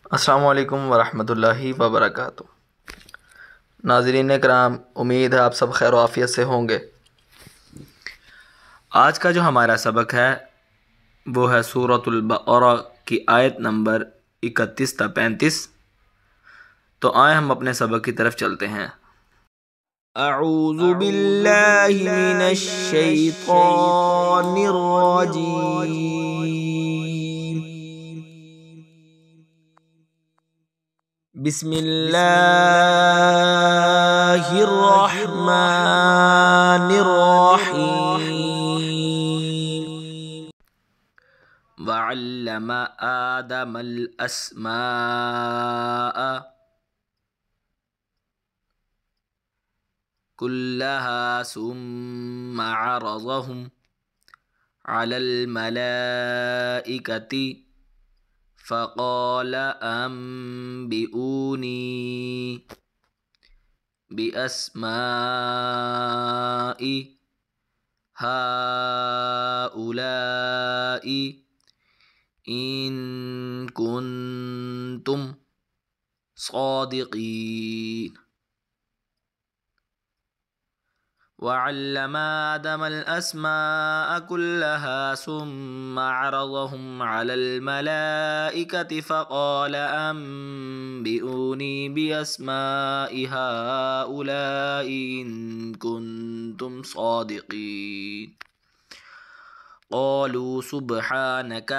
अस्सलामु अलैकुम वरहमतुल्लाहि वबरकातुहू। नाज़रीन कराम, उम्मीद है आप सब खैर आफ़ियत से होंगे। आज का जो हमारा सबक है वो है सूरतुल बक़रा की आयत नंबर 31 था 35। तो आए हम अपने सबक की तरफ चलते हैं। अऊज़ु बिल्लाहि मिनश शैतानिर रजीम। बिस्मिल्लाहिर रहमानिर रहीम। वअल्लम आदमल अस्माअ कुल्लहा सुम्मा अरज़हुम अलल मलाइकति फ़क़ाल अम्बिऊनी बिअस्माइ हाउलाई इन कुन्तुम सादिक़ीन। वअल्लम आदमल अस्माअ कुल्लहा सुम्मा अरज़हुम अलल मलाइकति फ़क़ाल अम्बिऊनी बिअस्माइ हाउलाई इन कुन्तुम सादिक़ीन। क़ालू सुब्हानक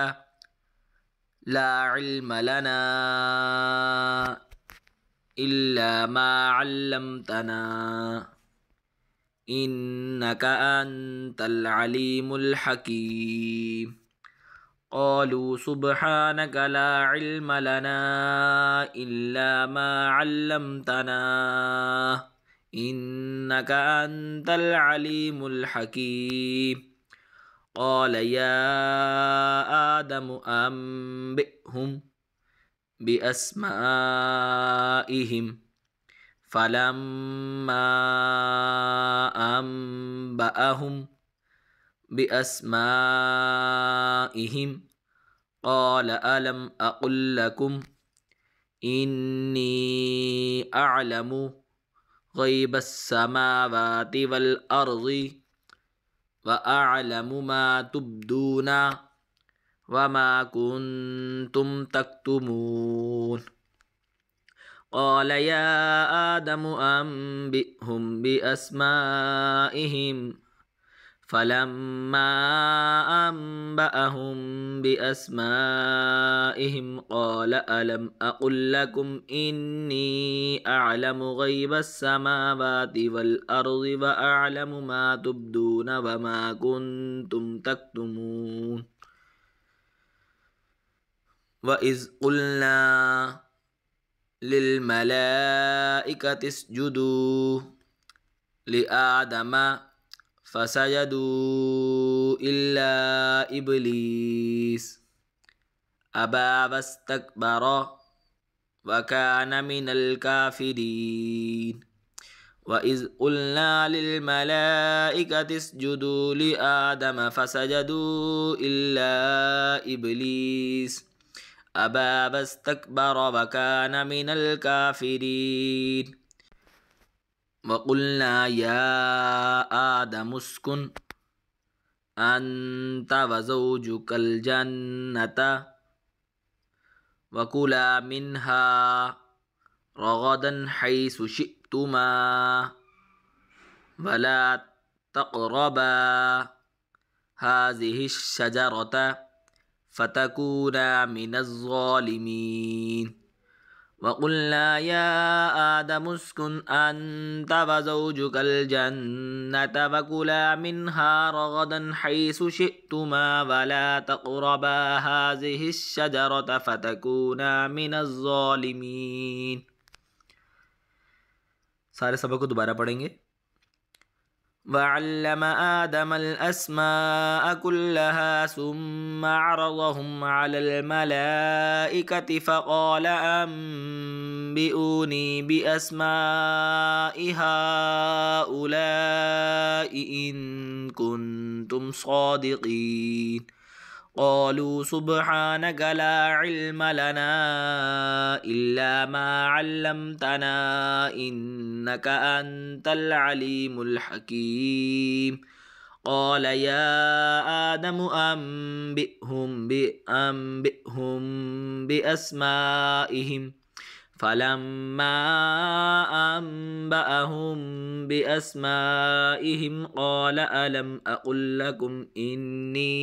ला इल्म लना इल्ला मा अल्लमतना इन्नका अंतल अलीमुल हकीम। क़ालू सुब्हानक ला इल्म लना इल्ला मा अल्लमतना इन्नका अंतल अलीमुल हकीम। क़ाल या आदम अम्बिअहुम बिअस्माइहिम फलम्मा अम्बअहुम बिअस्माइहिम क़ाल अलम अक़ुल लकुम इन्नी अअलमु ग़ैबस समावाति वल अर्ज़ि व अअलमु मा तुब्दूना व मा कुन्तुम तक्तुमून। क़ाल या आदम अम्बिअहुम बिअस्माइहिम फलम्मा अम्बअहुम बिअस्माइहिम क़ाल अलम अक़ुल लकुम इन्नी अअलमु ग़ैबस समावाति वल अर्ज़ि व अअलमु मा तुब्दून व मा कुन्तुम तक्तुमून। व इज़ क़ुल्ना लिल मलाइकति इसजुदू लिआदम फसजदू इल्ला इब्लीस अबा वस्तकबरा व कान मिनल काफिरीन। व इज़ क़ुल्ना लिल मलाइकति इसजुदू लिआदम फसजदू इल्ला इब्लीस अबा वस्तकबरा व कान मिनल काफिरीन। वक़ुल्ना या आदम उस्कुन अन्त व ज़ौजुकल जन्नत वकुला मिन्हा रग़दन हैसु शिअ्तुमा वला तक़रबा हाज़िहिश शजरत फ़तकूना मिनज़ ज़ालिमीन। वक़ुल्ना या आदम उस्कुन अन्त व ज़ौजुकल जन्नत वकुला मिन्हा रग़दन हैसु शिअ्तुमा वला तक़रबा हाज़िहिश शजरत फ़तकूना मिनज़ ज़ालिमीन। सारे सबक को दोबारा पढ़ेंगे। वअल्लम आदमल अस्माअ कुल्लहा सुम्मा अरज़हुम अलल मलाइकति फ़क़ाल अम्बिऊनी बिअस्माइ हाउलाई इन कुन्तुम सादिक़ीन। क़ालू सुब्हानक ला इल्म लना इल्ला मा अल्लमतना इन्नका अंतल अलीमुल हकीम। क़ाल या आदम अम्बिहुम बिअस्माइहिम फलम्मा अम्बअहुम बिअस्माइहिम क़ाल अलम अक़ुल लकुम इन्नी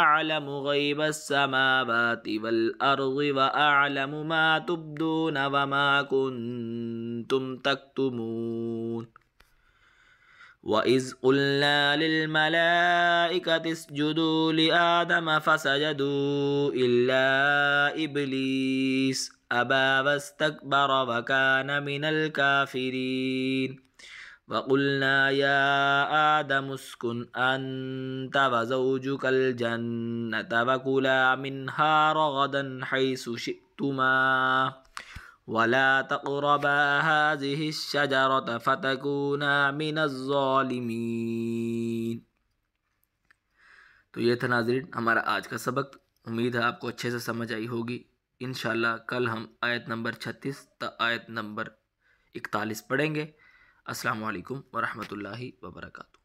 अअलमु ग़ैबस समावाति वल अर्ज़ि व अअलमु मा तुब्दून व मा कुन्तुम तक्तुमून। वइज़ क़ुल्ना लिल मलाइकति इसजुदू लिआदम फसजदू इल्ला इब्लीस अबा वस्तकबर व कान मिनल काफिरीन। वक़ुल्ना या आदम उस्कुन अन्त व ज़ौजुकल जन्नत व कुला मिन्हा रग़दन हैसु शि'तुमा वला तक़रबा हाज़िहि शजरत फतकूना मिनज़्ज़ालिमीन। तो ये था नाज़रीन हमारा आज का सबक। उम्मीद है आपको अच्छे से समझ आई होगी। इंशाअल्लाह कल हम आयत नंबर 36 तक आयत नंबर 41 पढ़ेंगे। अस्सलामु अलैकुम व रहमतुल्लाहि व बरकातुहू।